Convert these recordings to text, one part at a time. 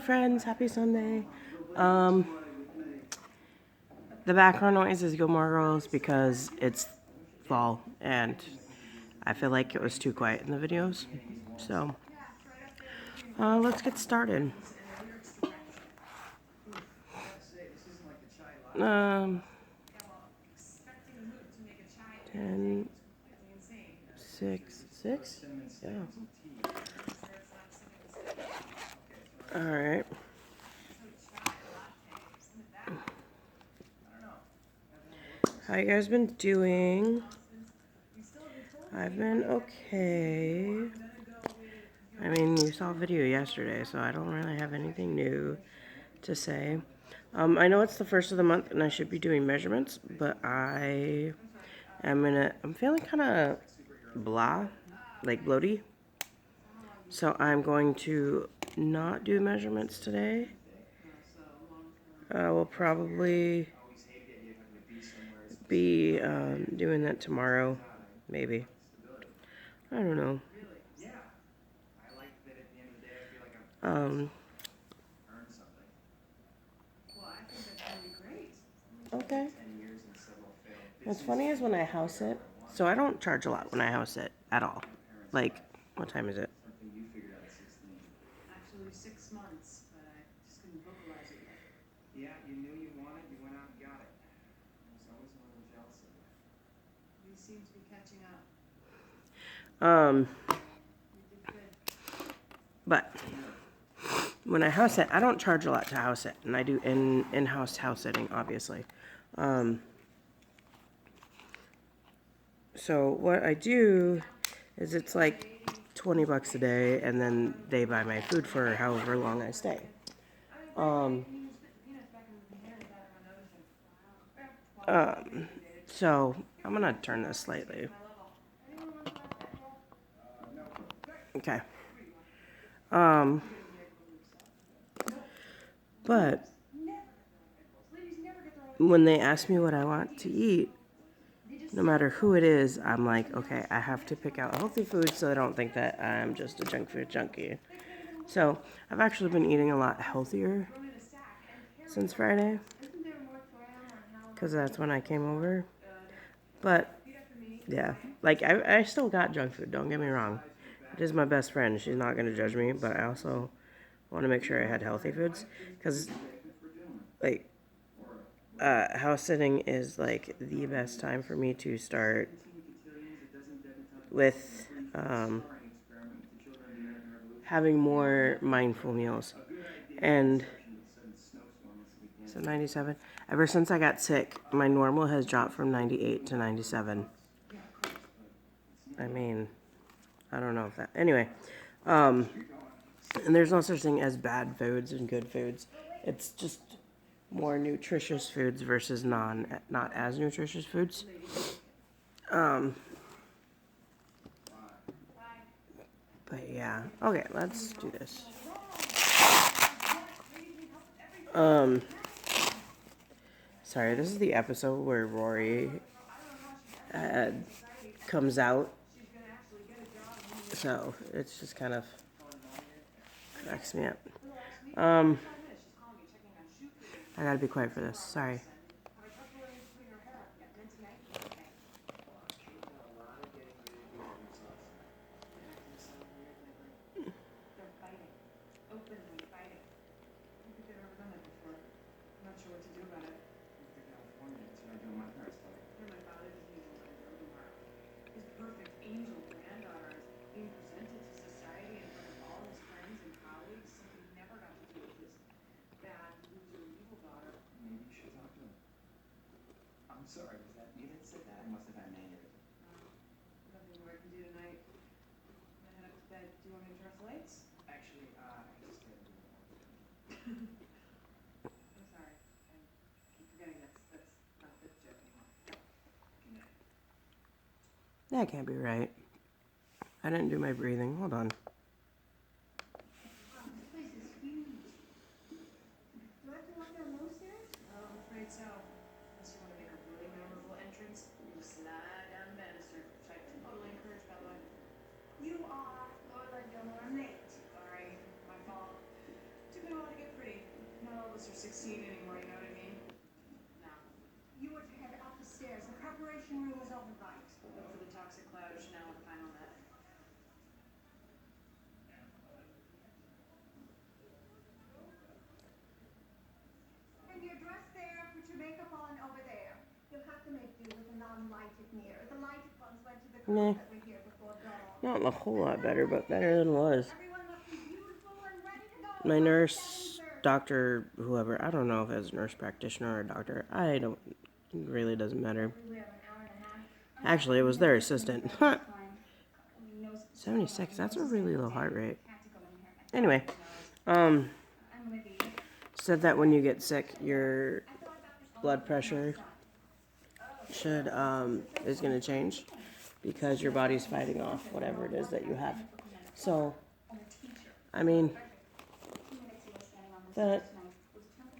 friends, happy Sunday. The background noise is Gilmore Girls because it's fall and I feel like it was too quiet in the videos. So, let's get started. 10, 6, 6? Yeah. Alright. How you guys been doing? I've been okay. I mean, you saw a video yesterday, so I don't really have anything new to say. I know it's the first of the month and I should be doing measurements, but I'm feeling kind of blah, like bloaty. So I'm going to not do measurements today. We'll probably be doing that tomorrow, maybe. I don't know. Okay. What's funny is when I house it, so I don't charge a lot when I house it at all. Like, what time is it? Actually 6 months, but I just couldn't vocalize it yet. Yeah, you knew you wanted, you went out and got it. I was always a little jealous of you. You seem to be catching up. But when I house it, I don't charge a lot to house it, and I do in-house house sitting, obviously. So what I do is it's like 20 bucks a day, and then they buy my food for however long I stay. So I'm gonna turn this slightly. Okay. But when they ask me what I want to eat, no matter who it is, I'm like, okay, I have to pick out healthy food so I don't think that I'm just a junk food junkie. So I've actually been eating a lot healthier since Friday, because that's when I came over. But yeah, like I still got junk food, don't get me wrong. It is my best friend. She's not going to judge me, but I also want to make sure I had healthy foods, because like house sitting is like the best time for me to start with having more mindful meals. And so 97. Ever since I got sick, my normal has dropped from 98 to 97. I mean, I don't know if that. Anyway, and there's no such thing as bad foods and good foods. It's just more nutritious foods versus not as nutritious foods. But yeah, okay, let's do this. Sorry, this is the episode where Rory comes out, so it's just kind of cracks me up. I gotta be quiet for this. Sorry. Openly fighting. I don't think they've ever done that before. I'm not sure what to do about it. They're California, that's what I do in my parents' fight. Yeah, my father doesn't even want to go tomorrow. His perfect angel granddaughter is being presented to society in front of all his friends and colleagues. Something he never got to do with his bad, loser, evil daughter. Maybe you should talk to him. I'm sorry, was that me that said that? I must have had an aneurysm. Nothing more I can do tonight. I'm gonna head up to bed. Do you want me to turn off the lights? Actually, I just didn't do it. I'm sorry. I keep forgetting that's not the joke anymore. Good night. That can't be right. I didn't do my breathing. Hold on. Wow, this place is huge. Do I have to walk down those stairs? Oh, I'm afraid so. Unless you want to make a really memorable entrance, you just slide down the banister, which I totally encourage, by the way. You are Lola Gilmore late. Sorry, my fault. Took me a while to get close or succeed anymore, you know what I mean? No. You were to head up the stairs. The preparation room is over right. Look for the toxic cloud of Chanel and final net. And your dress there, put your makeup on over there. You'll have to make do with a non-lighted mirror. The lighted ones went to the Meh. girls that were here before dawn. Not a whole lot better, but better than was. Everyone must be beautiful and ready to go My by nurse, 7:30. doctor, whoever, I don't know if it's a nurse practitioner or a doctor. I don't, it really doesn't matter. We have an hour and a half. Actually, it was their assistant. 76, that's a really low heart rate. Anyway, said that when you get sick, your blood pressure should, is gonna change because your body's fighting off whatever it is that you have. So, I mean,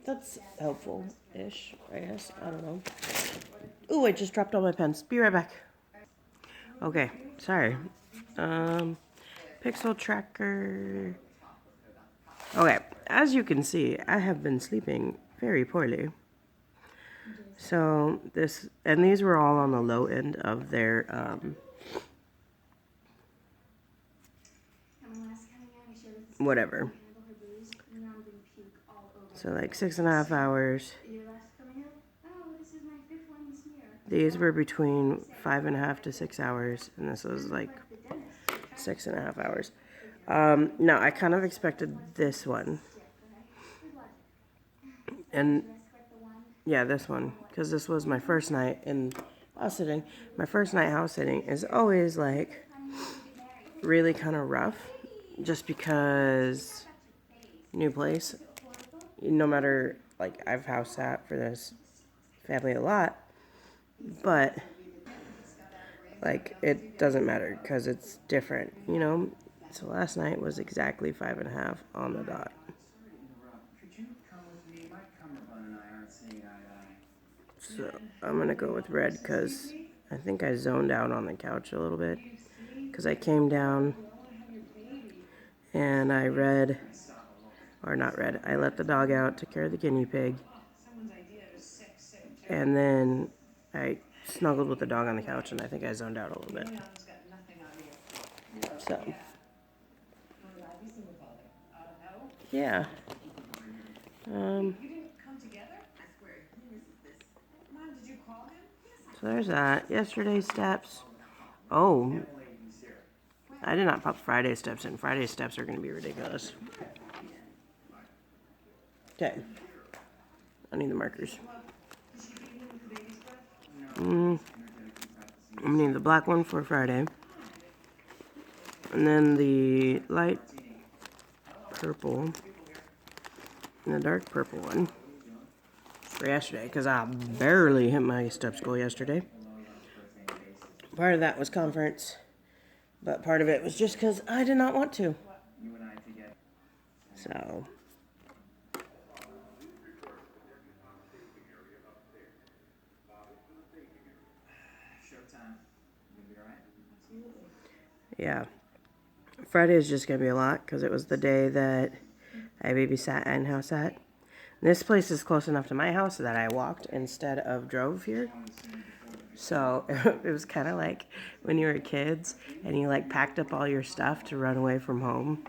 that's helpful-ish, I guess. I don't know. Ooh, I just dropped all my pens. Be right back. Okay, sorry. Pixel tracker. Okay, as you can see, I have been sleeping very poorly. So these were all on the low end of their, whatever. So like 6.5 hours. These were between 5.5 to 6 hours, and this was like 6.5 hours. Now I kind of expected this one, and yeah, this one, because this was my first night in house sitting. My first night house sitting is always like really kind of rough, just because new place. No matter, like, I've house sat for this family a lot, but like it doesn't matter because it's different, you know. So last night was exactly 5.5 on the dot. So I'm gonna go with red because I think I zoned out on the couch a little bit because I came down and I read, or not read, I let the dog out, took care of the guinea pig, and then I snuggled with the dog on the couch, and I think I zoned out a little bit. So, yeah. So there's that. Yesterday's steps. Oh, I did not pop Friday's steps in. Friday's steps are going to be ridiculous. Okay. I need the markers. I'm going to need the black one for Friday. And then the light purple and the dark purple one for yesterday, because I barely hit my steps goal yesterday. Part of that was conference, but part of it was just because I did not want to. So. Yeah. Friday is just going to be a lot because it was the day that I babysat and house sat. This place is close enough to my house that I walked instead of drove here. So it was kind of like when you were kids and you like packed up all your stuff to run away from home.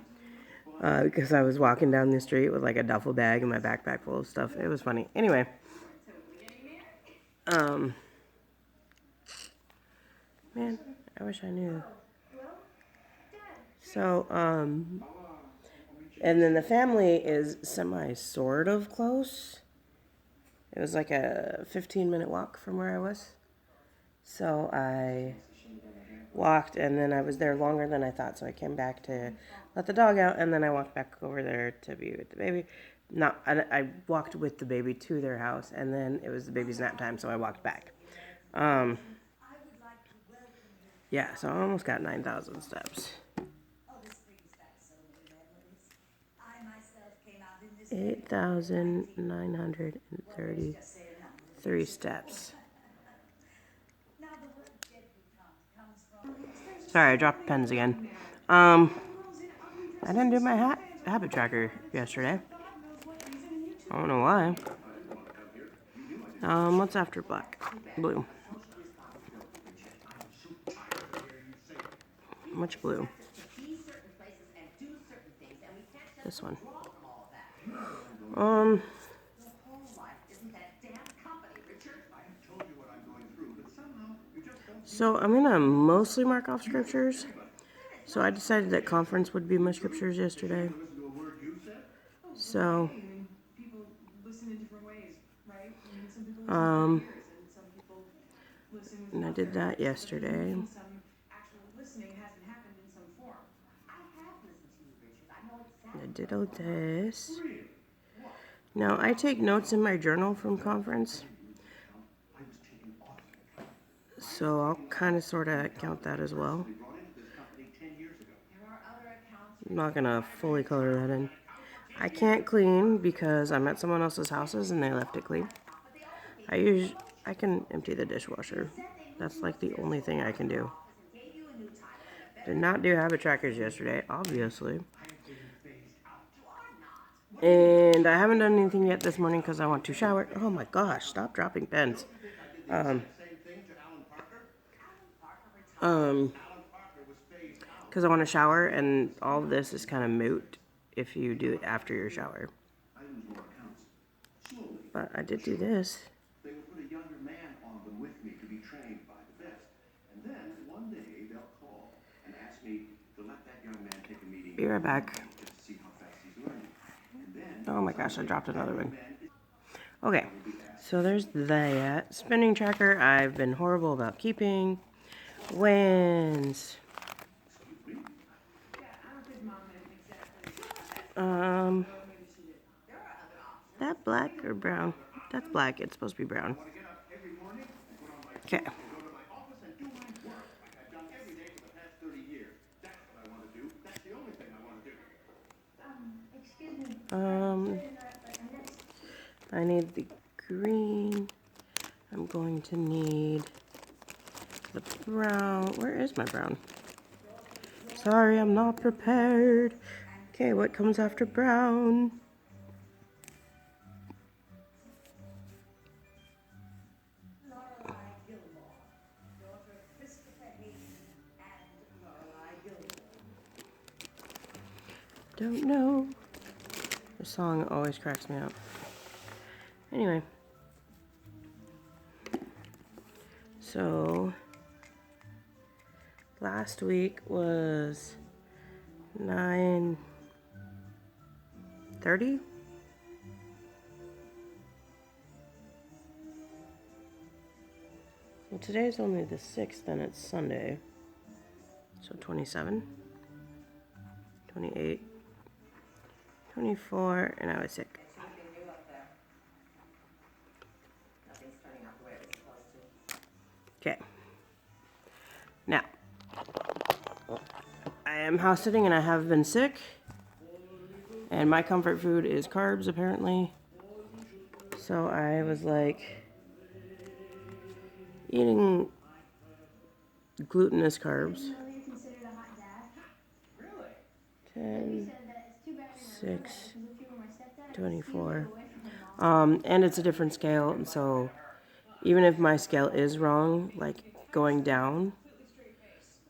Because I was walking down the street with like a duffel bag and my backpack full of stuff. It was funny. Anyway. Man, I wish I knew. So, and then the family is sort of close. It was like a 15-minute walk from where I was. So I walked, and then I was there longer than I thought. So I came back to let the dog out, and then I walked back over there to be with the baby. I walked with the baby to their house, and then it was the baby's nap time, so I walked back. Yeah, so I almost got 9,000 steps. 8,933 steps. Sorry, I dropped pens again. I didn't do my habit tracker yesterday. I don't know why. What's after black? Blue. Which blue? This one. So I'm gonna mostly mark off scriptures. So I decided that conference would be my scriptures yesterday. So I mean, people listen in different ways, right? I mean, some people listen with their ears, and some people listen with and I both did their that ears. So that doesn't yesterday. mean some actual listening hasn't happened in some form. I did all this. Now I take notes in my journal from conference. So I'll kind of sort of count that as well. I'm not gonna fully color that in. I can't clean because I'm at someone else's houses and they left it clean. I can empty the dishwasher. That's like the only thing I can do. Did not do habit trackers yesterday, obviously. And I haven't done anything yet this morning because I want to shower. Oh my gosh, stop dropping pens. Because I want to shower, and all of this is kind of moot if you do it after your shower. But I did do this. They will put a younger man on them with me to be trained by the best. And then one day they'll call and ask me to let that young man take a meeting. Be right back. Just to see how fast he's learning. And then, oh my gosh, I dropped another one. Okay, so there's that. Spending tracker, I've been horrible about keeping. Wins. That black or brown? That's black. It's supposed to be brown. Okay. I need the green. I'm going to need the brown. Where is my brown? Sorry, I'm not prepared. Okay, what comes after brown? Don't know. The song always cracks me up. Anyway. So, last week was 9:30. Well, today's only the 6th and it's Sunday. So 27, 28, 24, and I was sick. Okay. Now, I am house sitting and I have been sick. And my comfort food is carbs, apparently. So I was like eating glutinous carbs. 10, 6, 24. And it's a different scale, and so even if my scale is wrong, like going down,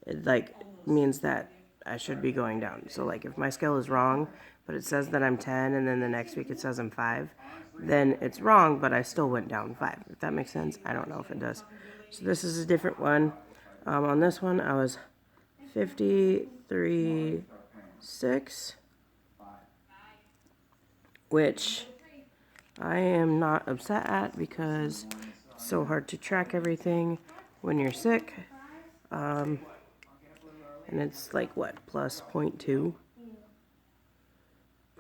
it like means that I should be going down. So like if my scale is wrong, but it says that I'm 10 and then the next week it says I'm 5, then it's wrong, but I still went down 5. If that makes sense, I don't know if it does. So this is a different one. On this one I was 53.6, which I am not upset at because it's so hard to track everything when you're sick. And it's like what, plus 0.2?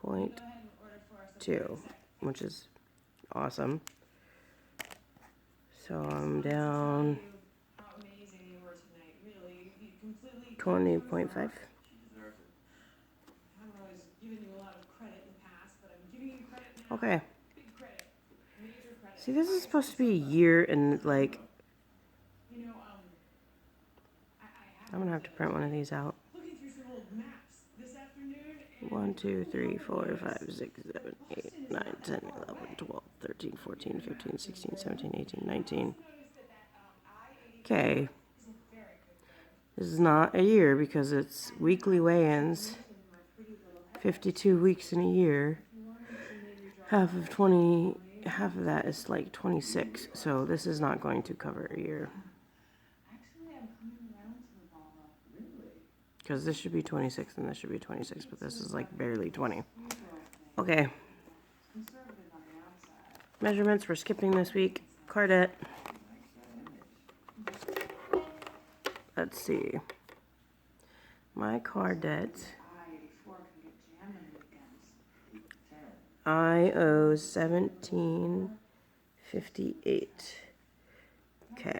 0.2, which is awesome. So I'm down 20.5. Okay. See, this is supposed to be a year, and like, I'm gonna have to print one of these out. 1, 2, 3, 4, 5, 6, 7, 8, 9, 9, 10, 11, 12, 13, 14, 15, 16, 17, 18, 19. Okay. This is not a year because it's weekly weigh-ins. 52 weeks in a year. Half of that is like 26. So this is not going to cover a year. Actually, I'm coming around to the ball up. Really? Because this should be 26 and this should be 26, but this is like barely 20. Okay. Conservative on the outside. Measurements we're skipping this week. Cardette. Let's see. My cardette. I owe $17.58. Okay.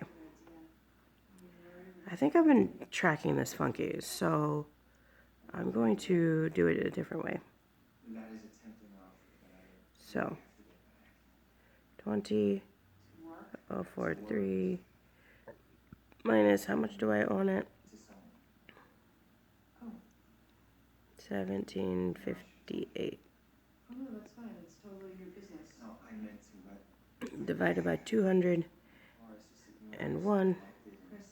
I think I've been tracking this funky, so I'm going to do it a different way. So 20,043 minus how much do I own it? 1758 Oh, no, that's fine. It's totally your business. No, I meant to, but... divided by 201. Chris,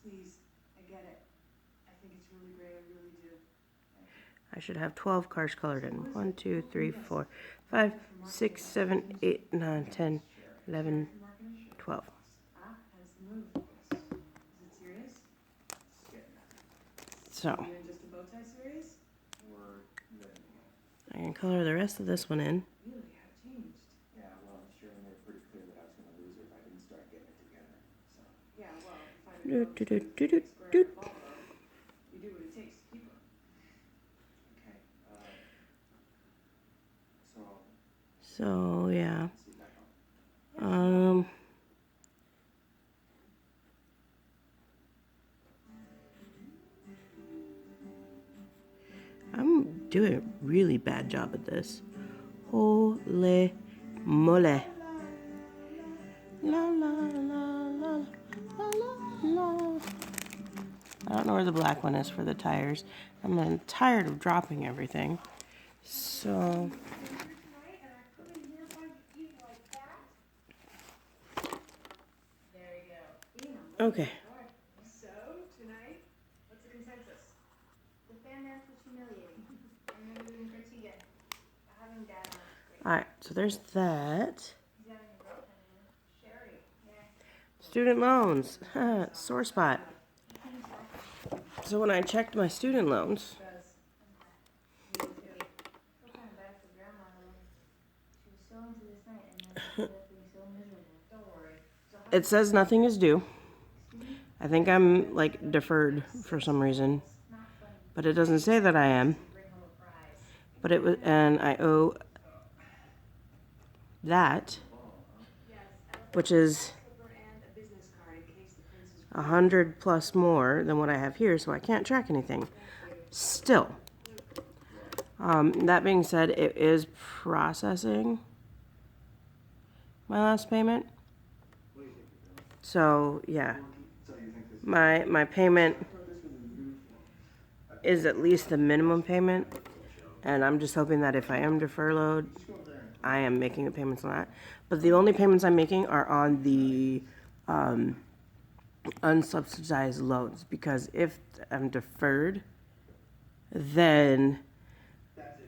please, I get it. I think it's really great. I really do. I should have 12 cars colored in. 1, 2, 3, 4, 5, 6, 7, 8, 9, 10, 11, 12. Ah, how's the move? Is it serious? So Are you in just a bow tie series? I can color the rest of this one in. Really? How it changed? Yeah, well, I'm sure I made it pretty clear that I was going to lose her if I didn't start getting it together. So. Yeah, well, if I Do, didn't do, do, know do, do, square do. Volvo, you do what it takes to keep her. Okay. So yeah. See you back home. I'm doing a really bad job at this. Holy moly. La la la la la la la. I don't know where the black one is for the tires. I'm tired of dropping everything. So There you go. okay. So, tonight, what's the consensus? The fan dance was humiliating. I remember doing Tortilla. Having dad on was great. Alright, so there's that. He's having a girlfriend, Sherry. Yeah. Student loans. Sore spot. So when I checked my student loans, I feel kind of bad for grandma. She was so into this night and then she ended up being so miserable. Don't worry. So how it says nothing is due. I think I'm like deferred for some reason, not funny. but it doesn't say that I am. Bring home a prize. But it was, and I owe that, which is Slipper and a business card in case the prince is 100 plus more than what I have here, so I can't track anything. Still, that being said, it is processing my last payment. So yeah, my payment is at least the minimum payment, and I'm just hoping that if I am defer load, I am making the payments on that. But the only payments I'm making are on the unsubsidized loans, because if I'm deferred, then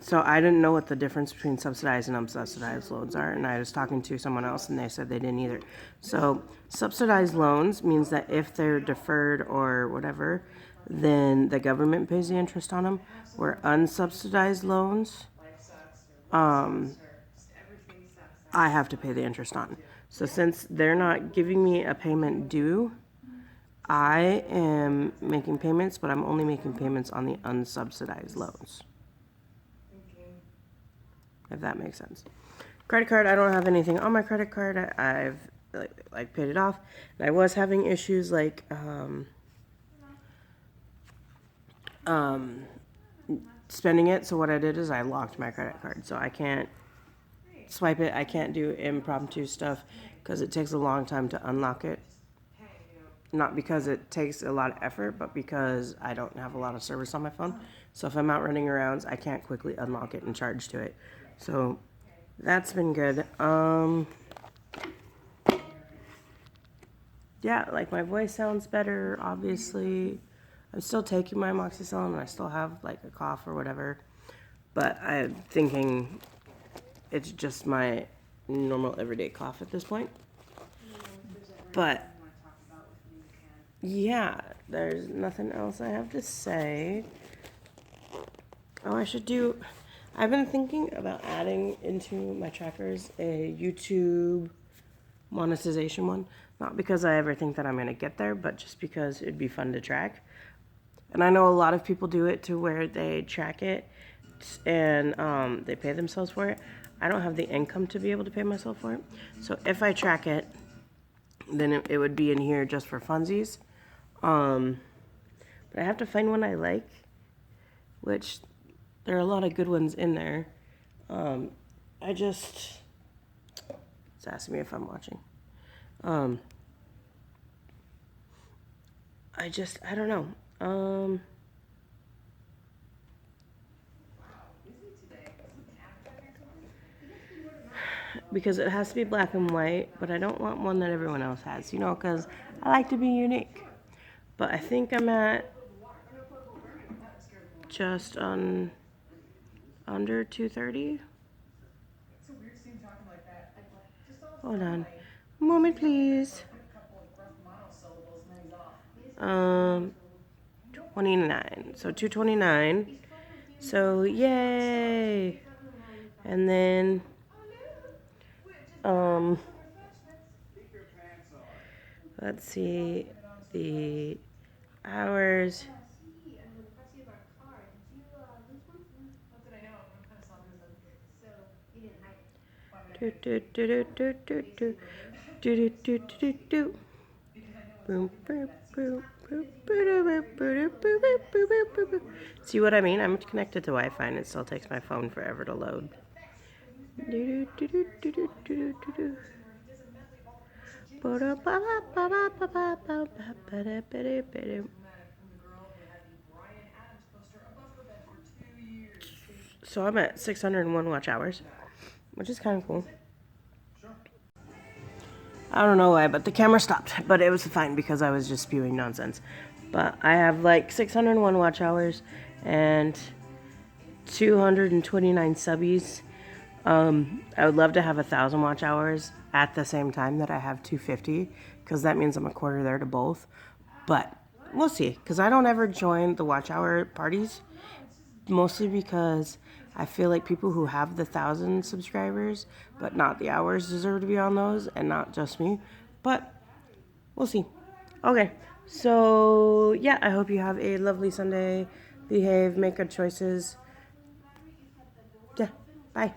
so I didn't know what the difference between subsidized and unsubsidized loans are, and I was talking to someone else and they said they didn't either. So subsidized loans means that if they're deferred or whatever, then the government pays the interest on them, where unsubsidized loans, life sucks or just everything sucks. I have to pay the interest on. So since they're not giving me a payment due, I am making payments, but I'm only making payments on the unsubsidized loans. If that makes sense. Credit card, I don't have anything on my credit card. I've like paid it off. And I was having issues like spending it. So what I did is I locked my credit card, so I can't swipe it. I can't do impromptu stuff because it takes a long time to unlock it. Not because it takes a lot of effort, but because I don't have a lot of service on my phone. So if I'm out running around, I can't quickly unlock it and charge to it. So that's been good. Yeah, like my voice sounds better, obviously. I'm still taking my amoxicillin and I still have like a cough or whatever. But I'm thinking it's just my normal everyday cough at this point. But yeah, there's nothing else I have to say. Oh, I've been thinking about adding into my trackers a YouTube monetization one. Not because I ever think that I'm going to get there, but just because it'd be fun to track. And I know a lot of people do it to where they track it and they pay themselves for it. I don't have the income to be able to pay myself for it. So if I track it, then it would be in here just for funsies. But I have to find one I like, which there are a lot of good ones in there. I just, it's asking me if I'm watching. I don't know. Because it has to be black and white, but I don't want one that everyone else has, because I like to be unique. But I think I'm at just on under 230. It's so weird seeing talking like that. Just all Hold on. friendly. Moment, please. A couple of rough monosyllables and then he's off. 29. So 229. So yay. And then let's see the hours. See, I'm in the front seat of our car. Did you lose one? What did I know? I'm kind of soft with them. So you didn't hide it. Why would I Do hide do it? do do do do do do do do do. Because I know Boom, it's boom, that boom, boom, boom, boom, boom, boom, boom, boom. See what I mean? I'm connected to Wi-Fi and it still takes my phone forever to load. Do do do do do do do do do. So I'm at 601 watch hours, which is kind of cool. I don't know why, but the camera stopped. But it was fine because I was just spewing nonsense. But I have like 601 watch hours and 229 subbies. I would love to have 1,000 watch hours at the same time that I have 250, because that means I'm a quarter there to both. But we'll see, because I don't ever join the watch hour parties, mostly because I feel like people who have the 1,000 subscribers but not the hours deserve to be on those, and not just me. But we'll see. Okay, so yeah, I hope you have a lovely Sunday. Behave, make good choices. Yeah, bye.